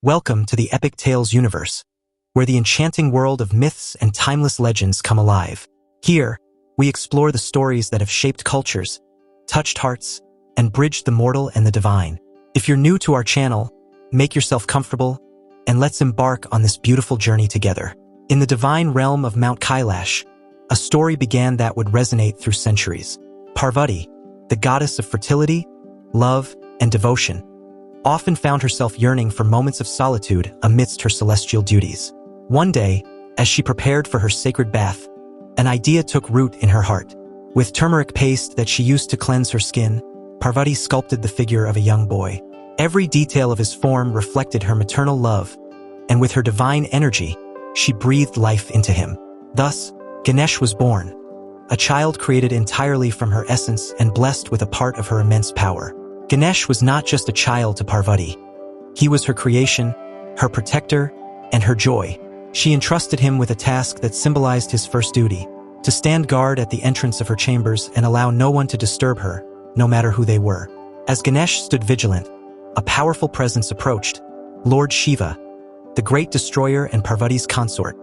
Welcome to the Epic Tales universe, where the enchanting world of myths and timeless legends come alive. Here, we explore the stories that have shaped cultures, touched hearts, and bridged the mortal and the divine. If you're new to our channel, make yourself comfortable, and let's embark on this beautiful journey together. In the divine realm of Mount Kailash, a story began that would resonate through centuries. Parvati, the goddess of fertility, love, and devotion, often found herself yearning for moments of solitude amidst her celestial duties. One day, as she prepared for her sacred bath, an idea took root in her heart. With turmeric paste that she used to cleanse her skin, Parvati sculpted the figure of a young boy. Every detail of his form reflected her maternal love, and with her divine energy, she breathed life into him. Thus, Ganesh was born, a child created entirely from her essence and blessed with a part of her immense power. Ganesh was not just a child to Parvati. He was her creation, her protector, and her joy. She entrusted him with a task that symbolized his first duty, to stand guard at the entrance of her chambers and allow no one to disturb her, no matter who they were. As Ganesh stood vigilant, a powerful presence approached, Lord Shiva, the great destroyer and Parvati's consort,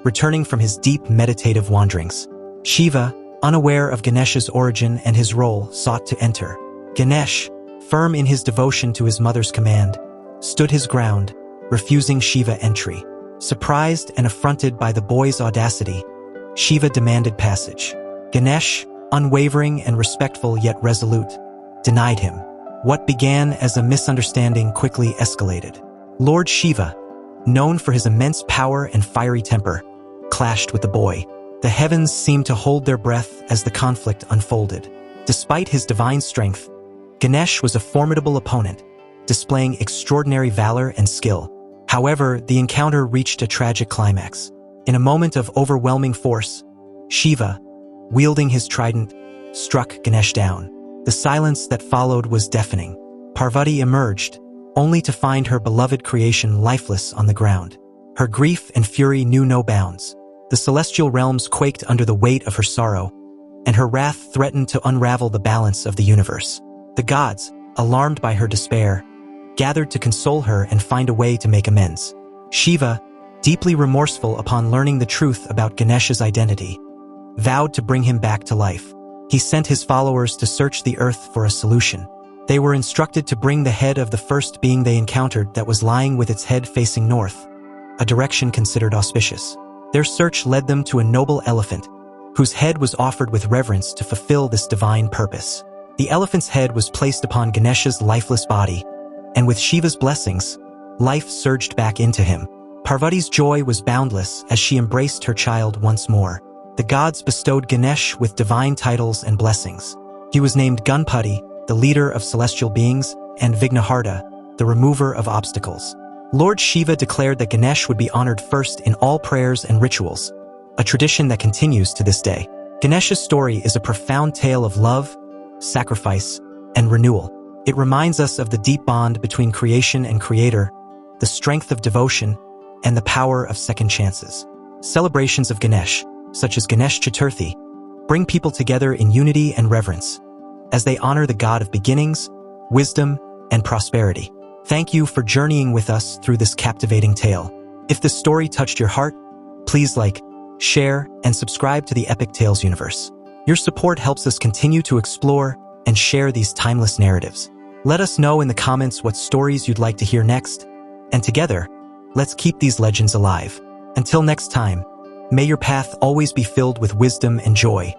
returning from his deep meditative wanderings. Shiva, unaware of Ganesh's origin and his role, sought to enter. Ganesh, firm in his devotion to his mother's command, stood his ground, refusing Shiva entry. Surprised and affronted by the boy's audacity, Shiva demanded passage. Ganesh, unwavering and respectful yet resolute, denied him. What began as a misunderstanding quickly escalated. Lord Shiva, known for his immense power and fiery temper, clashed with the boy. The heavens seemed to hold their breath as the conflict unfolded. Despite his divine strength, Ganesh was a formidable opponent, displaying extraordinary valor and skill. However, the encounter reached a tragic climax. In a moment of overwhelming force, Shiva, wielding his trident, struck Ganesh down. The silence that followed was deafening. Parvati emerged, only to find her beloved creation lifeless on the ground. Her grief and fury knew no bounds. The celestial realms quaked under the weight of her sorrow, and her wrath threatened to unravel the balance of the universe. The gods, alarmed by her despair, gathered to console her and find a way to make amends. Shiva, deeply remorseful upon learning the truth about Ganesh's identity, vowed to bring him back to life. He sent his followers to search the earth for a solution. They were instructed to bring the head of the first being they encountered that was lying with its head facing north, a direction considered auspicious. Their search led them to a noble elephant, whose head was offered with reverence to fulfill this divine purpose. The elephant's head was placed upon Ganesh's lifeless body, and with Shiva's blessings, life surged back into him. Parvati's joy was boundless as she embraced her child once more. The gods bestowed Ganesh with divine titles and blessings. He was named Ganpati, the leader of celestial beings, and Vignaharta, the remover of obstacles. Lord Shiva declared that Ganesh would be honored first in all prayers and rituals, a tradition that continues to this day. Ganesh's story is a profound tale of love, sacrifice, and renewal. It reminds us of the deep bond between creation and creator, the strength of devotion, and the power of second chances. Celebrations of Ganesh, such as Ganesh Chaturthi, bring people together in unity and reverence, as they honor the god of beginnings, wisdom, and prosperity. Thank you for journeying with us through this captivating tale. If this story touched your heart, please like, share, and subscribe to the Epic Tales universe. Your support helps us continue to explore and share these timeless narratives. Let us know in the comments what stories you'd like to hear next, and together, let's keep these legends alive. Until next time, may your path always be filled with wisdom and joy.